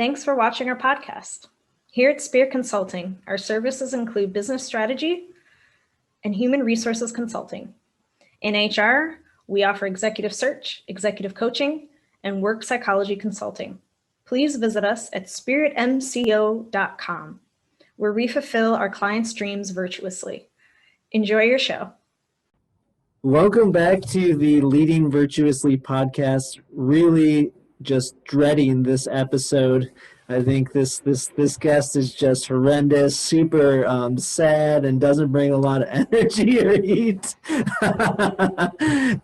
Thanks for watching our podcast. Here at Spear Consulting, our services include business strategy and human resources consulting. In HR, we offer executive search, executive coaching, and work psychology consulting. Please visit us at spiritmco.com, where we fulfill our clients' dreams virtuously. Enjoy your show. Welcome back to the Leading Virtuously podcast. Really just dreading this episode. I think this guest is just horrendous, super sad, and doesn't bring a lot of energy or heat.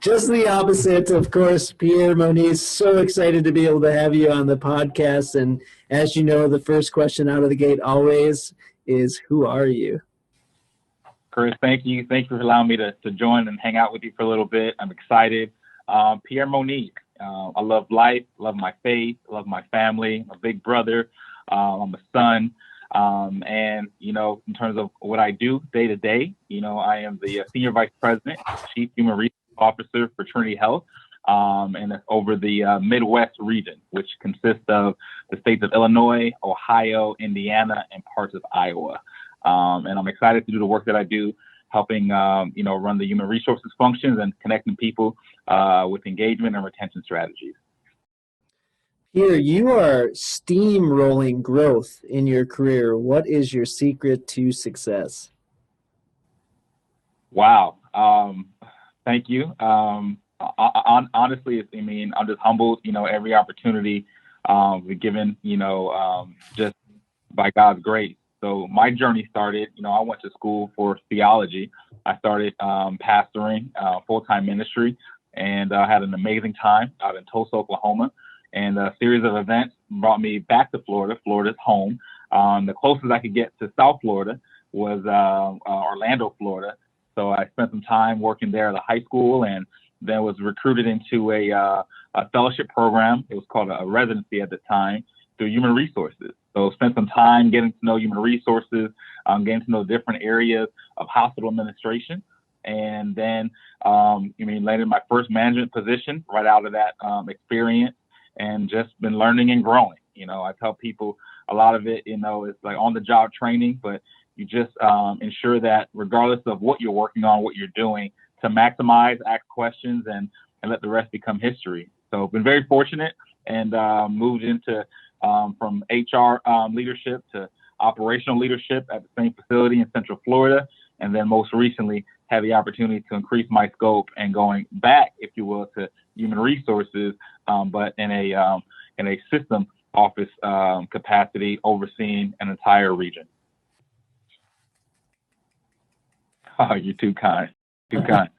Just the opposite, of course. Pierre Monice, so excited to be able to have you on the podcast. And as you know, the first question out of the gate always is, who are you? Chris, thank you. Thank you for allowing me to join and hang out with you for a little bit. I'm excited. Pierre Monice. I love life, love my faith, love my family, my big brother. I'm a son. And, in terms of what I do day to day, I am the Senior Vice President, Chief Human Resources Officer for Trinity Health. And that's over the Midwest region, which consists of the states of Illinois, Ohio, Indiana, and parts of Iowa. And I'm excited to do the work that I do, helping, run the human resources functions and connecting people with engagement and retention strategies. Pierre, you are steamrolling growth in your career. What is your secret to success? Wow. Thank you. Honestly, I'm just humbled, every opportunity we're given, just by God's grace. So my journey started, I went to school for theology. I started pastoring full-time ministry, and I had an amazing time out in Tulsa, Oklahoma. And a series of events brought me back to Florida. Florida's home. The closest I could get to South Florida was Orlando, Florida. So I spent some time working there at a high school, and then was recruited into a fellowship program. It was called a residency at the time through Human Resources. So spent some time getting to know human resources, getting to know different areas of hospital administration. And then, landed my first management position right out of that experience, and just been learning and growing. I tell people a lot of it, is like on the job training, but you just ensure that regardless of what you're working on, what you're doing, to maximize, ask questions, and let the rest become history. So been very fortunate, and moved into from HR leadership to operational leadership at the same facility in Central Florida. And then most recently had the opportunity to increase my scope and going back, if you will, to human resources, but in a system office capacity, overseeing an entire region. Oh, you're too kind. Too kind.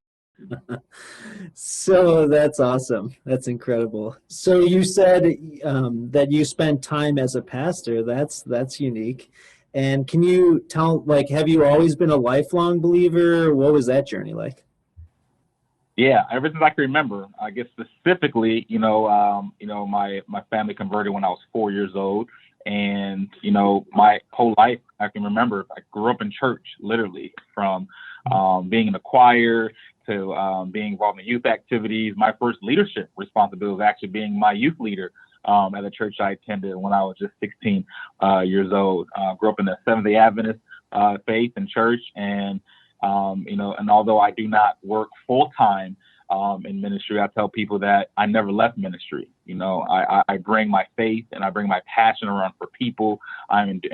So that's awesome. That's incredible. So you said that you spent time as a pastor. That's unique. And can you tell, have you always been a lifelong believer? What was that journey like? Yeah, ever since I can remember. I guess specifically, my family converted when I was 4 years old. And, my whole life, I can remember, I grew up in church, literally, from being in the choir to being involved in youth activities. My first leadership responsibility was actually being my youth leader at a church I attended when I was just 16 years old. Grew up in the Seventh-day Adventist faith and church, and and although I do not work full-time in ministry, I tell people that I never left ministry. I bring my faith and I bring my passion around for people, and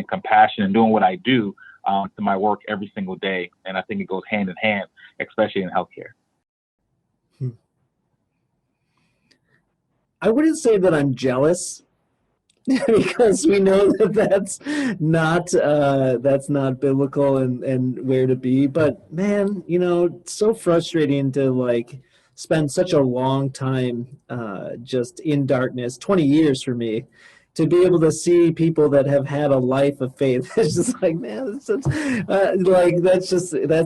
compassion, and doing what I do to my work every single day. And I think it goes hand in hand, especially in healthcare. I wouldn't say that I'm jealous because we know that that's not biblical and where to be. But man, it's so frustrating to spend such a long time just in darkness, 20 years for me, to be able to see people that have had a life of faith. It's just man, that's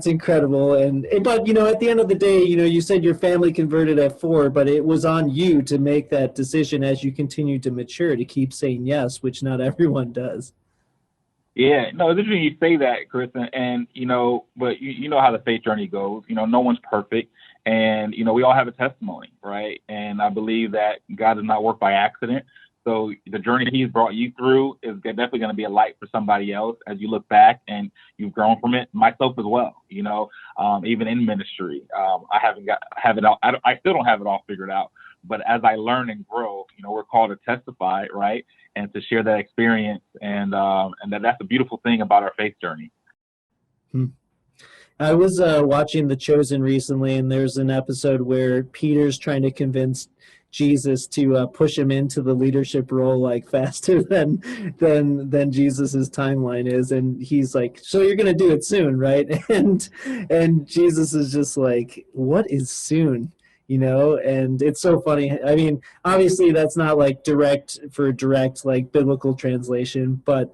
incredible. But at the end of the day, you said your family converted at 4, but it was on you to make that decision as you continue to mature, to keep saying yes, which not everyone does. Yeah, no, it's interesting you say that, Chris, and but you know how the faith journey goes. No one's perfect, and we all have a testimony, right? And I believe that God does not work by accident. So the journey he's brought you through is definitely going to be a light for somebody else as you look back and you've grown from it. Myself as well, even in ministry, I have it all. I still don't have it all figured out, but as I learn and grow, we're called to testify, right? And to share that experience. And that's a beautiful thing about our faith journey. I was watching The Chosen recently, and there's an episode where Peter's trying to convince Jesus to push him into the leadership role like faster than Jesus's timeline is, and he's like, "So you're gonna do it soon, right?" And Jesus is just like, "What is soon?" And it's so funny. I mean, obviously that's not like direct like biblical translation, but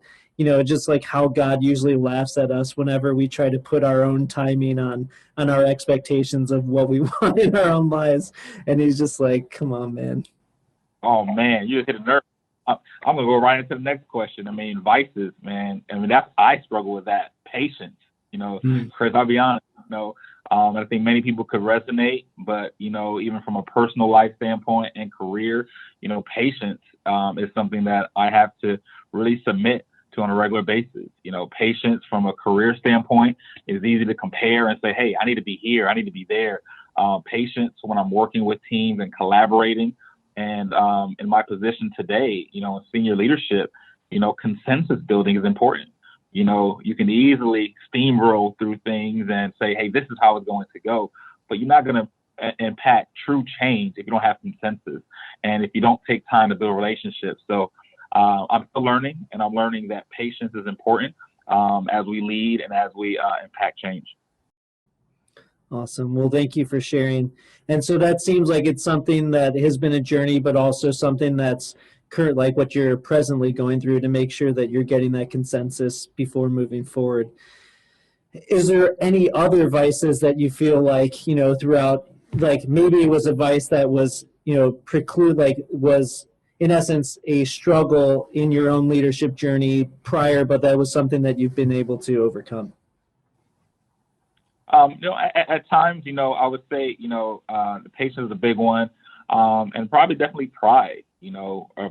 just like how God usually laughs at us whenever we try to put our own timing on our expectations of what we want in our own lives. And he's just like, come on, man. Oh, man, you hit a nerve. I'm going to go right into the next question. I mean, vices, man. I mean, I struggle with that. Patience, Chris, I'll be honest, I think many people could resonate, but, even from a personal life standpoint and career, patience is something that I have to really submit to on a regular basis. Patience from a career standpoint is easy to compare and say, hey, I need to be here, I need to be there. Patience when I'm working with teams and collaborating. And in my position today, in senior leadership, consensus building is important. You can easily steamroll through things and say, hey, this is how it's going to go. But you're not going to impact true change if you don't have consensus and if you don't take time to build relationships. So I'm still learning, and I'm learning that patience is important as we lead and as we impact change. Awesome. Well, thank you for sharing. And so that seems like it's something that has been a journey, but also something that's current, like what you're presently going through to make sure that you're getting that consensus before moving forward. Is there any other vices that you feel like, throughout, like maybe it was a vice that was, was in essence a struggle in your own leadership journey prior, but that was something that you've been able to overcome? At times, I would say, the patience is a big one, and probably definitely pride.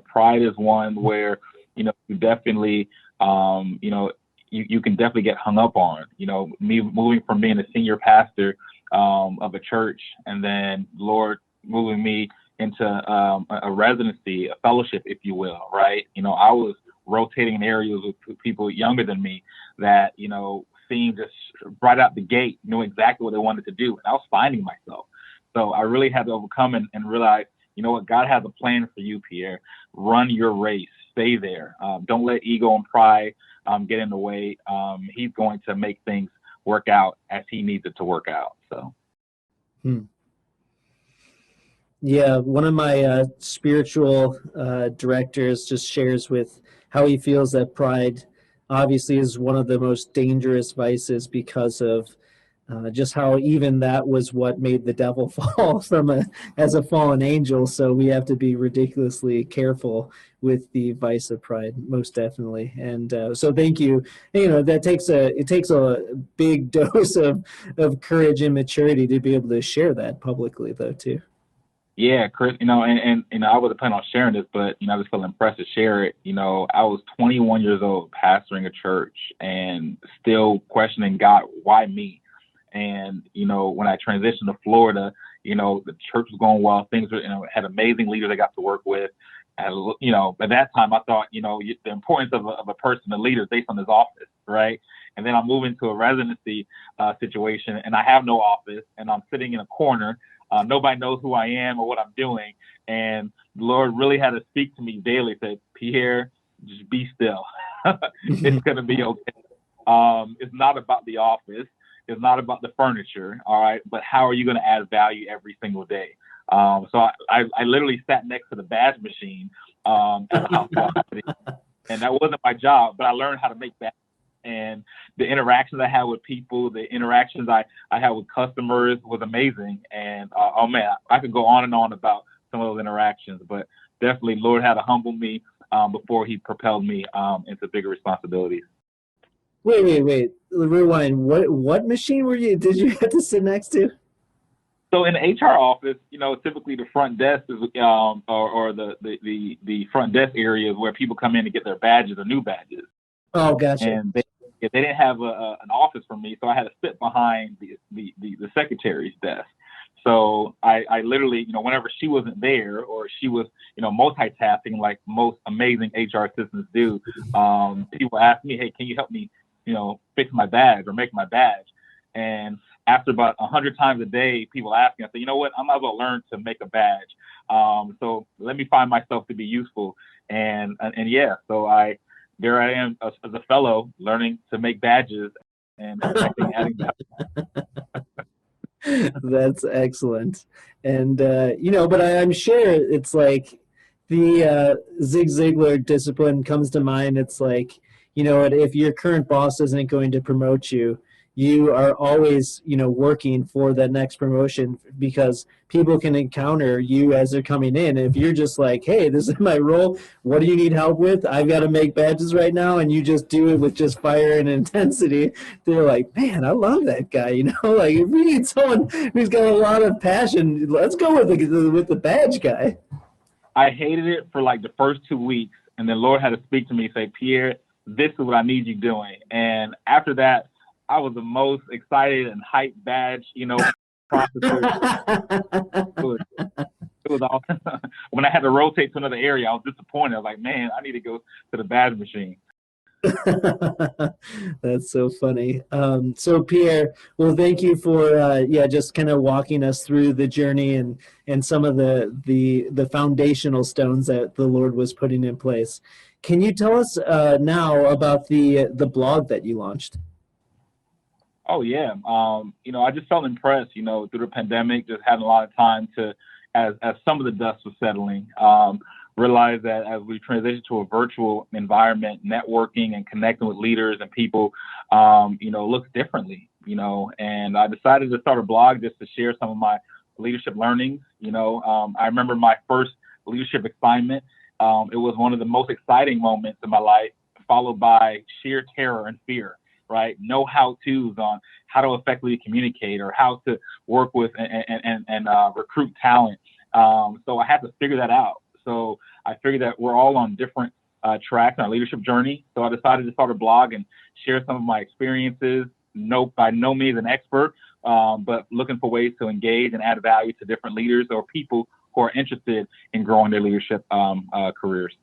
Pride is one where, you definitely, you can definitely get hung up on. Me moving from being a senior pastor of a church, and then Lord moving me into a residency, a fellowship, if you will, right? I was rotating in areas with people younger than me that, seemed just right out the gate, knew exactly what they wanted to do. And I was finding myself. So I really had to overcome and realize, what, God has a plan for you, Pierre. Run your race. Stay there. Don't let ego and pride get in the way. He's going to make things work out as he needs it to work out. So. Yeah, one of my spiritual directors just shares with how he feels that pride obviously is one of the most dangerous vices because of just how even that was what made the devil fall as a fallen angel. So we have to be ridiculously careful with the vice of pride, most definitely. And so thank you. That takes a big dose of courage and maturity to be able to share that publicly, though, too. Yeah, Chris, and I wasn't planning on sharing this, but, I just felt impressed to share it. I was 21 years old, pastoring a church and still questioning God, why me? And, when I transitioned to Florida, the church was going well. Things were, had amazing leaders I got to work with. And, at that time I thought, the importance of a person, a leader, is based on his office, right? And then I move into a residency situation, and I have no office, and I'm sitting in a corner. Nobody knows who I am or what I'm doing. And the Lord really had to speak to me daily, say, Pierre, just be still. It's going to be okay. It's not about the office. It's not about the furniture. All right. But how are you going to add value every single day? So I literally sat next to the badge machine at the house. And that wasn't my job, but I learned how to make badges. And the interactions I had with people, the interactions I had with customers was amazing. And, oh, man, I could go on and on about some of those interactions. But definitely, Lord had to humble me before he propelled me into bigger responsibilities. Wait. Rewind. What machine did you have to sit next to? So in the HR office, typically the front desk is, or the front desk area is where people come in to get their badges or new badges. Oh, gotcha. And they didn't have an office for me, so I had to sit behind the secretary's desk. So I literally, whenever she wasn't there or she was, multitasking like most amazing HR assistants do, people ask me, hey, can you help me, fix my badge or make my badge? And after about 100 times a day, people ask me, I say, you know what, I might as well learn to make a badge. So let me find myself to be useful. And yeah, so there I am as a fellow learning to make badges and adding that. That's excellent. And, but I'm sure it's like the Zig Ziglar discipline comes to mind. It's like, if your current boss isn't going to promote you, you are always, working for that next promotion because people can encounter you as they're coming in. If you're just like, hey, this is my role. What do you need help with? I've got to make badges right now. And you just do it with just fire and intensity. They're like, man, I love that guy. Like if we need someone who's got a lot of passion, let's go with the badge guy. I hated it for like the first 2 weeks. And then Lord had to speak to me and say, Pierre, this is what I need you doing. And after that, I was the most excited and hyped badge, processor. It was awesome. When I had to rotate to another area, I was disappointed. I was like, man, I need to go to the badge machine. That's so funny. So Pierre, well, thank you for just kind of walking us through the journey and some of the foundational stones that the Lord was putting in place. Can you tell us now about the blog that you launched? Oh yeah. I just felt impressed, through the pandemic, just having a lot of time to, as some of the dust was settling, realize that as we transition to a virtual environment, networking and connecting with leaders and people, looks differently, and I decided to start a blog just to share some of my leadership learnings. I remember my first leadership assignment. It was one of the most exciting moments in my life, followed by sheer terror and fear. Right? No how-tos on how to effectively communicate or how to work with and recruit talent. So I had to figure that out. So I figured that we're all on different tracks in our leadership journey. So I decided to start a blog and share some of my experiences. By no means an expert, but looking for ways to engage and add value to different leaders or people who are interested in growing their leadership careers.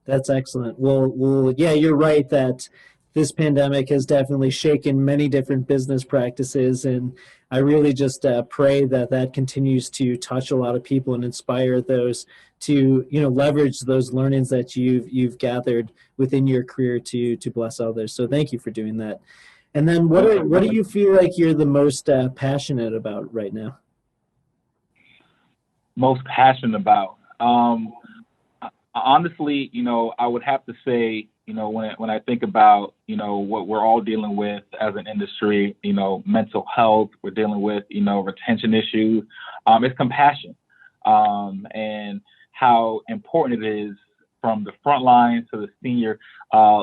That's excellent. Well, yeah, you're right that this pandemic has definitely shaken many different business practices, and I really just pray that continues to touch a lot of people and inspire those to leverage those learnings that you've gathered within your career to bless others. So thank you for doing that. And then what do you feel like you're the most passionate about right now? Most passionate about? Honestly, I would have to say, when I think about, what we're all dealing with as an industry, mental health, we're dealing with, retention issues, it's compassion, and how important it is from the front line to the senior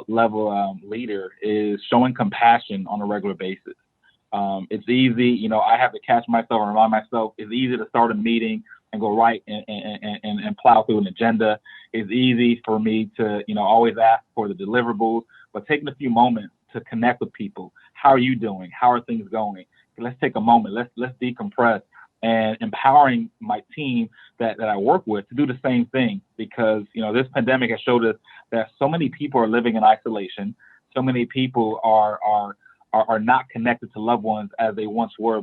level leader is showing compassion on a regular basis. It's easy, I have to catch myself and remind myself, it's easy to start a meeting and go right and plow through an agenda. It's easy for me to, always ask for the deliverables, but taking a few moments to connect with people. How are you doing? How are things going? Let's take a moment. Let's decompress, and empowering my team that I work with to do the same thing, because, this pandemic has showed us that so many people are living in isolation. So many people are not connected to loved ones as they once were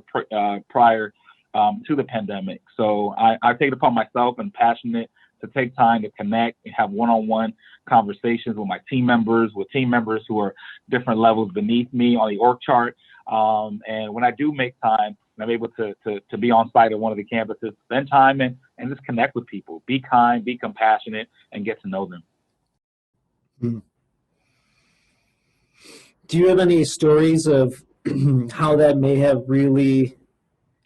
prior to the pandemic. So I take it upon myself and passionate to take time to connect and have one-on-one conversations with my team members, who are different levels beneath me on the org chart. And when I do make time, I'm able to be on site at one of the campuses, spend time and just connect with people, be kind, be compassionate, and get to know them. Do you have any stories of how that may have really,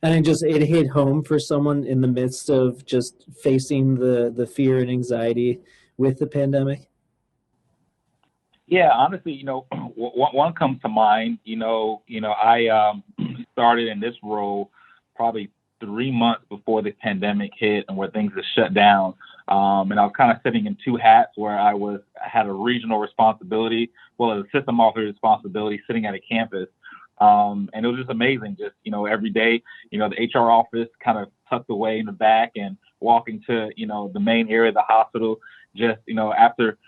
it hit home for someone in the midst of just facing the fear and anxiety with the pandemic? Yeah, honestly, one comes to mind. I started in this role probably 3 months before the pandemic hit and where things just shut down. And I was kind of sitting in two hats where I had a regional responsibility, well, as a system officer responsibility sitting at a campus. And it was just amazing. Just, every day, the HR office kind of tucked away in the back and walking to, the main area of the hospital, just, after,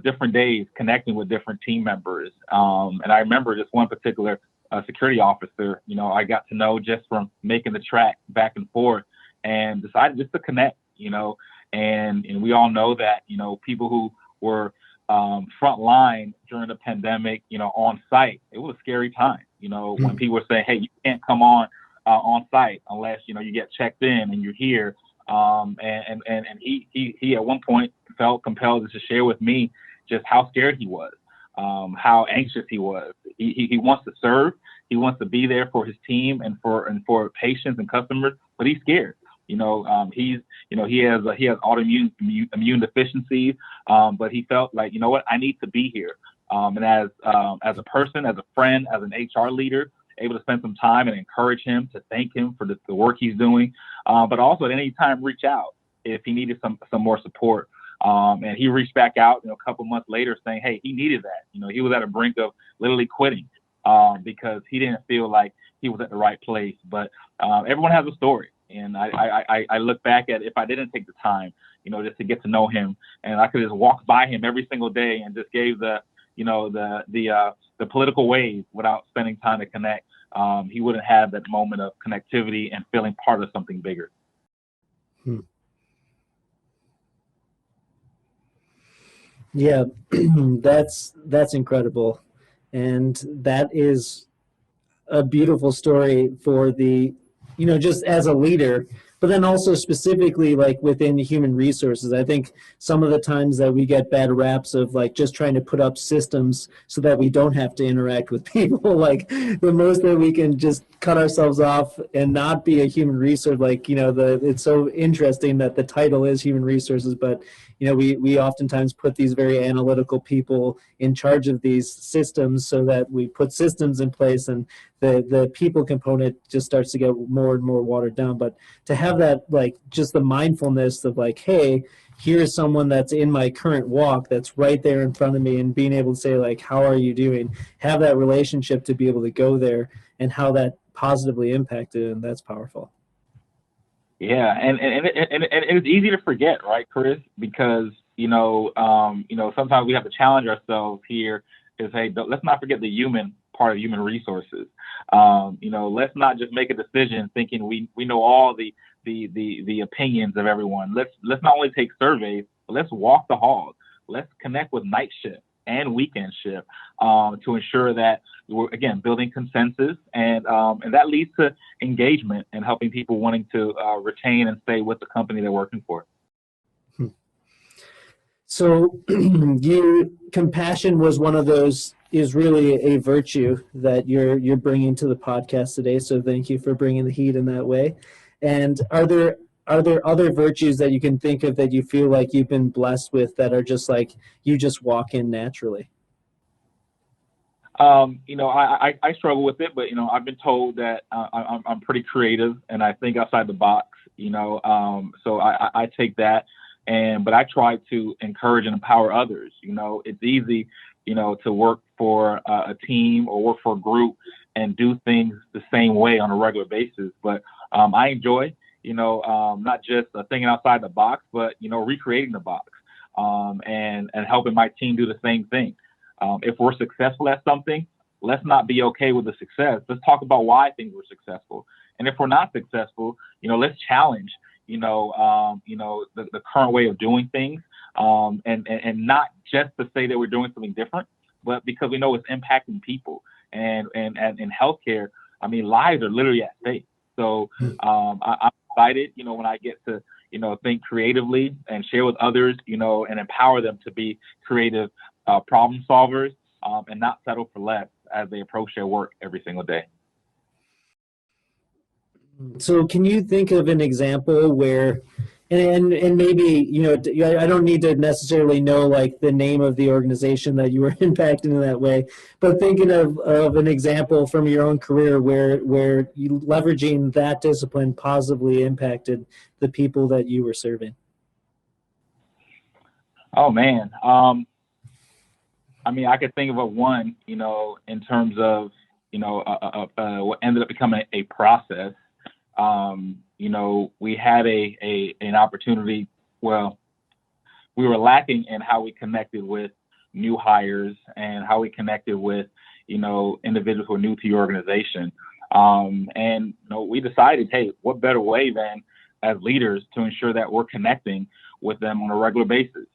different days connecting with different team members. And I remember just one particular security officer, I got to know just from making the track back and forth, and decided just to connect, and we all know that, people who were front line during the pandemic, on site, it was a scary time, when people were saying, hey, you can't come on site unless, you get checked in and you're here. And he at one point felt compelled to share with me just how scared he was, how anxious he was. He wants to serve. He wants to be there for his team and for patients and customers, but he's scared. He has autoimmune deficiencies, but he felt like, what, I need to be here. And as a person, as a friend, as an HR leader, able to spend some time and encourage him, to thank him for the work he's doing, but also at any time reach out if he needed some more support. And he reached back out, a couple months later saying, hey, he needed that. He was at a brink of literally quitting because he didn't feel like he was at the right place. But everyone has a story. And I look back at if I didn't take the time, just to get to know him, and I could just walk by him every single day and just gave the political wave without spending time to connect, he wouldn't have that moment of connectivity and feeling part of something bigger. Yeah, that's incredible. And that is a beautiful story for the, just as a leader, but then also specifically like within human resources. I think some of the times that we get bad raps of like just trying to put up systems so that we don't have to interact with people, like the most that we can just cut ourselves off and not be a human resource. Like, it's so interesting that the title is human resources, but we oftentimes put these very analytical people in charge of these systems so that we put systems in place, and the people component just starts to get more and more watered down. But to have that, like, just the mindfulness of like, hey, here's someone that's in my current walk that's right there in front of me, and being able to say like, how are you doing? Have that relationship to be able to go there, and how that positively impacted, and that's powerful. Yeah, and it's easy to forget, right, Chris? Because sometimes we have to challenge ourselves here. Is, hey, let's not forget the human part of human resources. Let's not just make a decision thinking we know all the opinions of everyone. Let's not only take surveys, but let's walk the halls. Let's connect with night shift and weekend shift to ensure that we're, again, building consensus, and that leads to engagement and helping people wanting to retain and stay with the company they're working for. So compassion was one of those, is really a virtue that you're bringing to the podcast today. So thank you for bringing the heat in that way. And are there other virtues that you can think of that you feel like you've been blessed with that are just like you just walk in naturally? I struggle with it, but I've been told that I'm pretty creative and I think outside the box. So I take that, but I try to encourage and empower others. It's easy, to work for a team or work for a group and do things the same way on a regular basis. But I enjoy, not just thinking outside the box, but recreating the box, and helping my team do the same thing. If we're successful at something, let's not be okay with the success. Let's talk about why things were successful. And if we're not successful, let's challenge, the current way of doing things, and not just to say that we're doing something different, but because we know it's impacting people. And in healthcare, lives are literally at stake. So I'm excited, when I get to, think creatively and share with others, and empower them to be creative problem solvers, and not settle for less as they approach their work every single day. So can you think of an example where And maybe, I don't need to necessarily know like the name of the organization that you were impacted in that way, but thinking of an example from your own career where you leveraging that discipline positively impacted the people that you were serving. Oh man. I mean, I could think of one, in terms of, what ended up becoming a process. We had an opportunity. Well, we were lacking in how we connected with new hires and how we connected with, individuals who are new to your organization. We decided, hey, what better way than as leaders to ensure that we're connecting with them on a regular basis.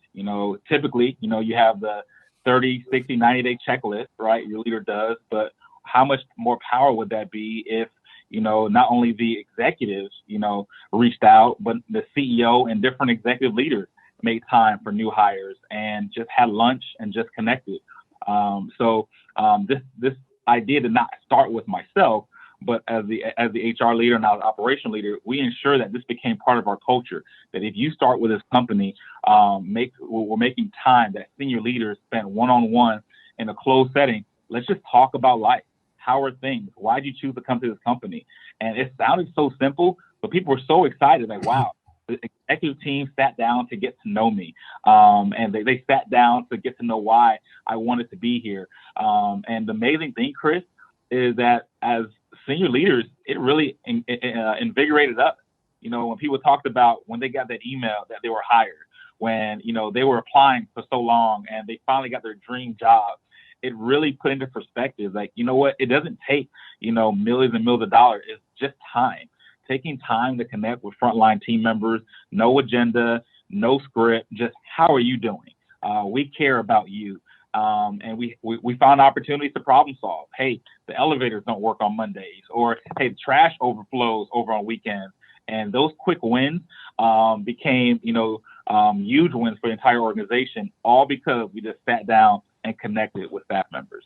Typically, you have the 30, 60, 90-day checklist, right? Your leader does, but how much more power would that be if, not only the executives, reached out, but the CEO and different executive leaders made time for new hires and just had lunch and just connected. This idea did not start with myself, but as the HR leader and now the operational leader, we ensure that this became part of our culture. That if you start with this company, we're making time that senior leaders spend one-on-one in a closed setting. Let's just talk about life. How are things? Why did you choose to come to this company? And it sounded so simple, but people were so excited. Like, wow, the executive team sat down to get to know me. And they sat down to get to know why I wanted to be here. And the amazing thing, Chris, is that as senior leaders, it really invigorated us. When people talked about when they got that email that they were hired, when, they were applying for so long and they finally got their dream job, it really put into perspective, like, what, it doesn't take, millions and millions of dollars. It's just time. Taking time to connect with frontline team members, no agenda, no script, just how are you doing? We care about you. And we found opportunities to problem solve. Hey, the elevators don't work on Mondays, or hey, the trash overflows over on weekends. And those quick wins became, huge wins for the entire organization, all because we just sat down and connected with staff members.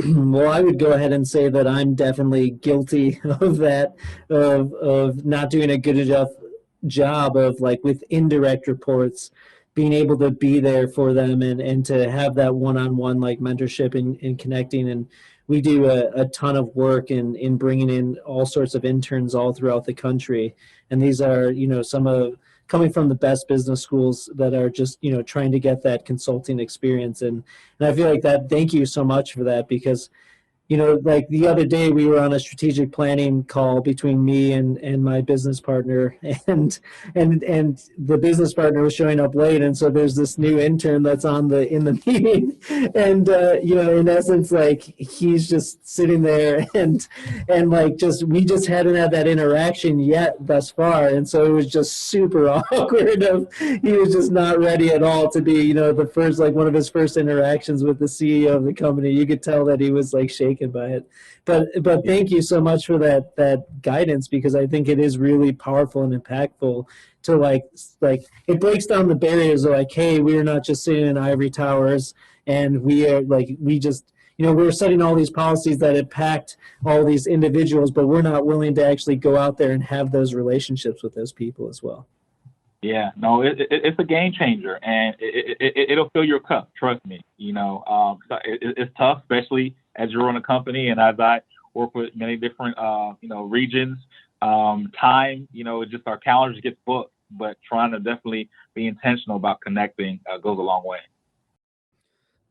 Well, I would go ahead and say that I'm definitely guilty of that, of not doing a good enough job of, like, with indirect reports, being able to be there for them and to have that one-on-one like mentorship and connecting. And we do a ton of work in bringing in all sorts of interns all throughout the country. And these are, some of coming from the best business schools that are just, trying to get that consulting experience. And I feel like that, thank you so much for that, because like the other day we were on a strategic planning call between me and my business partner, and the business partner was showing up late, and so there's this new intern that's in the meeting, and in essence, like, he's just sitting there and like we just hadn't had that interaction yet thus far, and so it was just super awkward. He was just not ready at all to be the first, like, one of his first interactions with the CEO of the company. You could tell that he was like shaken by it, but thank you so much for that guidance, because I think it is really powerful and impactful to like it breaks down the barriers of like, hey, we're not just sitting in ivory towers and we're setting all these policies that impact all these individuals, but we're not willing to actually go out there and have those relationships with those people as well. Yeah, no, it's a game changer, and it'll fill your cup. Trust me. It's tough, especially as you run a company, and as I work with many different, regions. Time, just our calendars get booked, but trying to definitely be intentional about connecting goes a long way.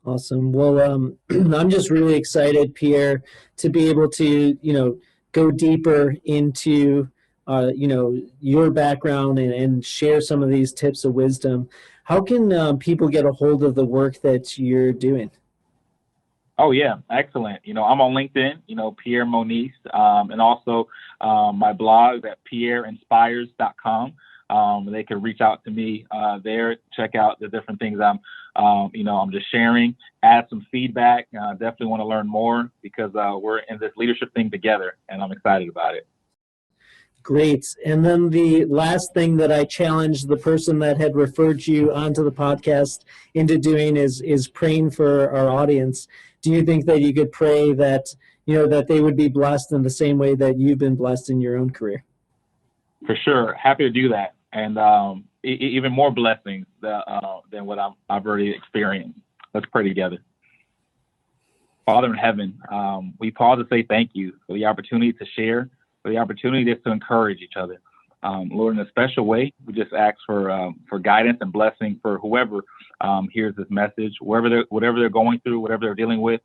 Awesome. Well, I'm just really excited, Pierre, to be able to, go deeper into your background and share some of these tips of wisdom. How can people get a hold of the work that you're doing? Oh, yeah. Excellent. I'm on LinkedIn, Pierre Monice, and also my blog at pierresinspires.com. They can reach out to me there, check out the different things I'm just sharing, add some feedback. Definitely want to learn more, because we're in this leadership thing together, and I'm excited about it. Great. And then the last thing that I challenged the person that had referred you onto the podcast into doing is praying for our audience. Do you think that you could pray that, that they would be blessed in the same way that you've been blessed in your own career? For sure. Happy to do that. And even more blessings than what I've already experienced. Let's pray together. Father in heaven, we pause to say thank you for the opportunity to share, for the opportunity just to encourage each other. Lord, in a special way, we just ask for guidance and blessing for whoever hears this message, whatever they're going through, whatever they're dealing with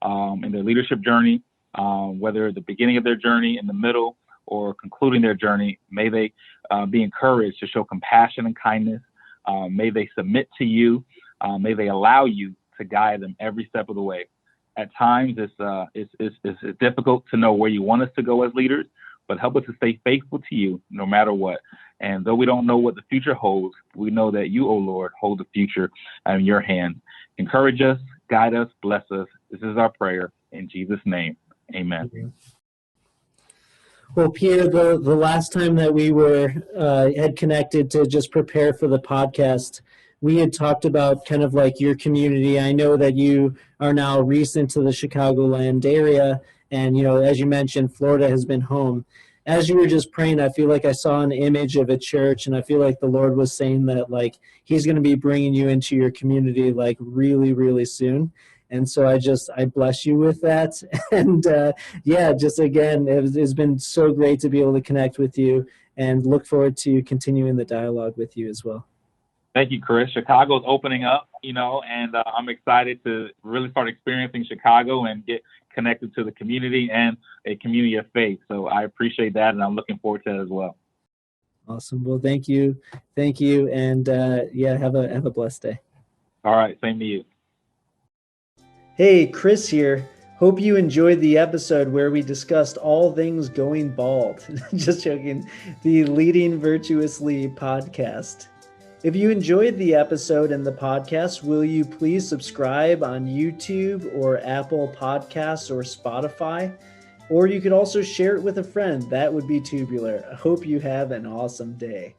in their leadership journey, whether at the beginning of their journey, in the middle, or concluding their journey. May they be encouraged to show compassion and kindness. May they submit to you. May they allow you to guide them every step of the way. At times, it's difficult to know where you want us to go as leaders, but help us to stay faithful to you no matter what. And though we don't know what the future holds, we know that you, O Lord, hold the future in your hand. Encourage us, guide us, bless us. This is our prayer. In Jesus' name, amen. Well, Pierre, the last time that we had connected to just prepare for the podcast, we had talked about kind of like your community. I know that you are now recent to the Chicagoland area, and as you mentioned, Florida has been home. As you were just praying, I feel like I saw an image of a church, and I feel like the Lord was saying that like He's going to be bringing you into your community like really, really soon. And so I bless you with that. And just again, it's been so great to be able to connect with you, and look forward to continuing the dialogue with you as well. Thank you, Chris. Chicago's opening up, and I'm excited to really start experiencing Chicago and get connected to the community and a community of faith. So I appreciate that, and I'm looking forward to that as well. Awesome. Well, thank you. And have a blessed day. All right. Same to you. Hey, Chris here. Hope you enjoyed the episode where we discussed all things going bald. Just joking. The Leading Virtuously podcast. If you enjoyed the episode and the podcast, will you please subscribe on YouTube or Apple Podcasts or Spotify? Or you could also share it with a friend. That would be tubular. I hope you have an awesome day.